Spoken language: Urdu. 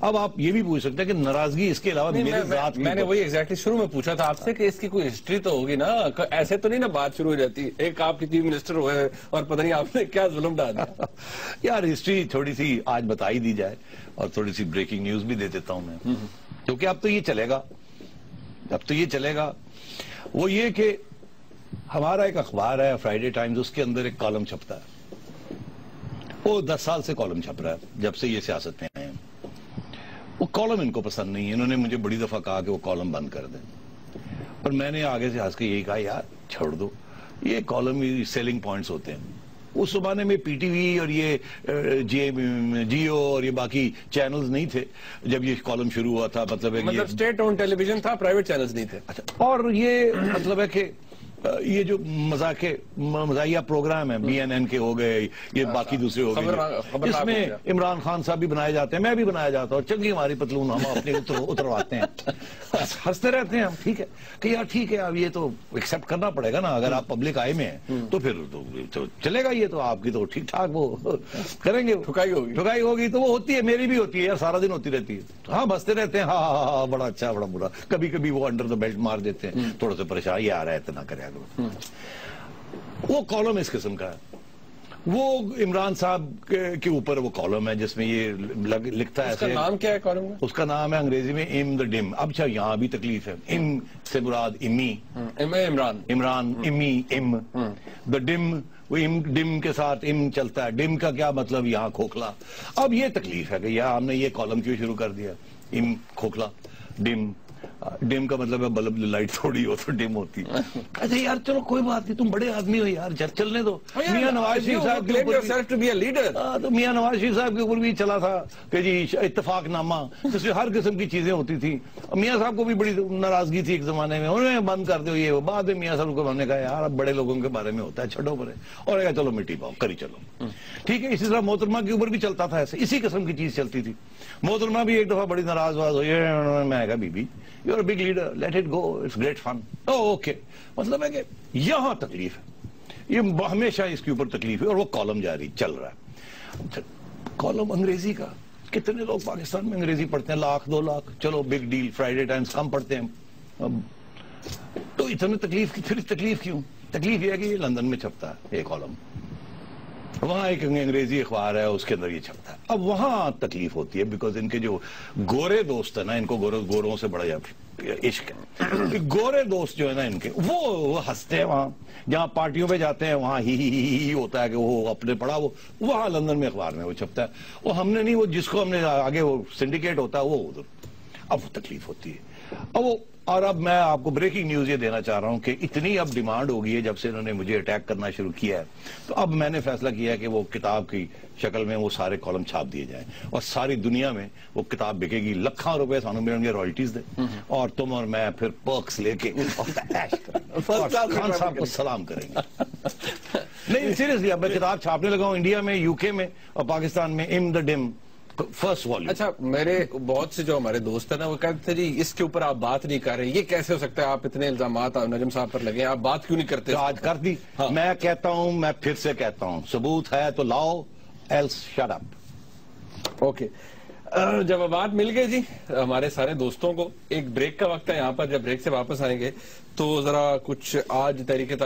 اب آپ یہ بھی پوچھ سکتے ہیں کہ ناراضگی اس کے علاوہ میرے ذات کی، میں نے وہی ایگزیکٹلی شروع میں پوچھا تھا آپ سے کہ اس کی کوئی ہسٹری تو ہوگی نا، ایسے تو نہیں نا بات شروع ہو جاتی ایک آپ کی چیف منسٹر ہوئے اور پتہ نہیں آپ نے کیا ظلم ڈالا۔ یار ہسٹری تھوڑی سی آج بتائی دی جائے اور تھوڑی سی بریکنگ نیوز بھی دے دیتا ہوں میں، کیونکہ اب تو یہ چلے گا، وہ یہ کہ ہمارا ایک اخبار ہے فرائیڈے ٹائمز، اس کے اندر ایک کالم چھپتا ہے، وہ 10 سال سے کالم چھپ رہا ہے جب سے یہ سیاست میں آئے ہیں۔ وہ کالم ان کو پسند نہیں ہے، انہوں نے مجھے بڑی دفعہ کہا کہ وہ کالم بند کر دیں، پر میں نے آگے سے ہنس کے یہی کہا یار چھوڑ دو، یہ کالم سیلنگ پوائنٹس ہوتے ہیں۔ اس زمانے میں پی ٹی وی اور یہ جیو اور یہ باقی چینلز نہیں تھے جب یہ کالم شروع ہوا تھا، مطلب اسٹیٹ اون ٹیلی ویژن تھا، پرائیویٹ چینلز نہیں تھے۔ اور یہ مطلب ہے کہ یہ جو مزاحیہ پروگرام ہیں بی این این کے ہو گئے، یہ باقی دوسرے ہو گئے، اس میں عمران خان صاحب بھی بنائے جاتے ہیں، میں بھی بنایا جاتا ہوں، چنگی ہماری پتلون ہم اپنے اترواتے ہیں، ہنستے رہتے ہیں ہم، ٹھیک ہے کہ یار ٹھیک ہے اب یہ تو ایکسپٹ کرنا پڑے گا نا، اگر آپ پبلک آئے میں ہیں تو پھر تو چلے گا، یہ تو آپ کی تو ٹھیک ٹھاک وہ کریں گے، ٹھکائی ہوگی تو وہ ہوتی ہے، میری بھی ہوتی ہے یار، سارا دن ہوتی رہتی ہے، ہاں ہنستے رہتے ہیں، ہاں بڑا اچھا بڑا برا، کبھی کبھی وہ انڈر دا بیلٹ مار دیتے ہیں، تھوڑا سا پریشان یہ آ رہا ہے اتنا کرے۔ وہ کالم اس قسم کا ہے، وہ عمران صاحب کے اوپر وہ کالم ہے جس میں یہ لکھتا ہے، اس کا نام کیا ہے کالم کا؟ اس کا نام ہے انگریزی میں ام دا ڈم۔ اب اچھا یہاں بھی تکلیف ہے، ام سے مراد امی، عمران امی، ام دا ڈم، وہ ام ڈم کے ساتھ ام چلتا ہے، ڈم کا کیا مطلب یہاں کھوکھلا۔ اب یہ تکلیف ہے کہ یہاں ہم نے یہ کالم کیوں شروع کر دیا، ام کھوکھلا، ڈم کا مطلب ہے بلب لائٹ تھوڑی ہو تو ڈم ہوتی ہے۔ اچھا یار چلو کوئی بات نہیں، تم بڑے آدمی ہو یار، چلنے دو۔ میاں نواز شریف صاحب کے اوپر بھی چلا تھا کہ جی اتفاق نامہ، جس میں ہر قسم کی چیزیں ہوتی تھی، میاں صاحب کو بھی بڑی ناراضگی تھی ایک زمانے میں، انہوں نے بند کر دو یہ، بعد میں میاں صاحب کو ہم نے کہا یار اب بڑے لوگوں کے بارے میں ہوتا ہے چھڈو پرے، اور کہا چلو مٹی پاؤ کری چلو، ٹھیک ہے۔ اسی طرح محترمہ کے اوپر بھی چلتا تھا ایسے، اسی قسم کی چیز چلتی تھی۔ محترمہ بھی ایک دفعہ بڑی ناراض ہوئی، میں کہا B B you are a big leader, let it go, it's great fun, okay. مطلب ہے کہ یہاں تکلیف ہے، یہ ہمیشہ اس کے اوپر تکلیف ہے، اور وہ کالم جاری چل رہا ہے۔ کالم انگریزی کا، کتنے لوگ پاکستان میں انگریزی پڑھتے ہیں، 1,00,000 2,00,000، چلو بگ ڈیل، فرائیڈے ٹائمز کم پڑھتے ہیں، تو اتنے تکلیف، پھر تکلیف کیوں؟ تکلیف یہ ہے کہ یہ لندن میں چھپتا ہے یہ کالم، وہاں ایک انگریزی اخبار ہے اس کے اندر یہ چھپتا ہے۔ اب وہاں تکلیف ہوتی ہے بیکاز ان کے جو گورے دوست ہیں نا، ان کو گوروں سے بڑا عشق ہے، گورے دوست جو ہے نا ان کے، وہ ہنستے ہیں وہاں، جہاں پارٹیوں پہ جاتے ہیں وہاں ہی ہوتا ہے کہ وہ اپنے پڑھا، وہ وہاں لندن میں اخبار میں وہ چھپتا ہے، وہ ہم نے نہیں، وہ جس کو ہم نے آگے وہ سنڈیکیٹ ہوتا ہے وہ ادھر، اب وہ تکلیف ہوتی ہے۔ اب وہ، اور اب میں آپ کو بریکنگ نیوز یہ دینا چاہ رہا ہوں کہ اتنی اب ڈیمانڈ ہو گئی ہے جب سے انہوں نے مجھے اٹیک کرنا شروع کیا ہے، تو اب میں نے فیصلہ کیا ہے کہ وہ کتاب کی شکل میں وہ سارے کالم چھاپ دیے جائیں، اور ساری دنیا میں وہ کتاب بکے گی، لاکھوں روپے سانو ملیں گے رائلٹیز دے، اور تم اور میں پھر پرکس لے کے خان صاحب کو سلام کریں گے۔ نہیں سیریسلی، اب میں کتاب چھاپنے لگا ہوں انڈیا میں، یو کے میں اور پاکستان میں، ام دا ڈم فرسٹ والیوم۔ اچھا میرے بہت سے جو ہمارے دوست ہیں نا وہ کہتے تھے جی اس کے اوپر آپ بات نہیں کر رہے، یہ کیسے ہو سکتا ہے، آپ اتنے الزامات نجم صاحب پر لگے ہیں، آپ بات کیوں نہیں کرتے؟ آج کر دی، میں کہتا ہوں، میں پھر سے کہتا ہوں، ثبوت ہے تو لاؤ، ایلس شٹ اپ۔ اوکے، جب بات مل گئی جی ہمارے سارے دوستوں کو، ایک بریک کا وقت ہے یہاں پر، جب بریک سے واپس آئیں گے تو ذرا کچھ آج تحریک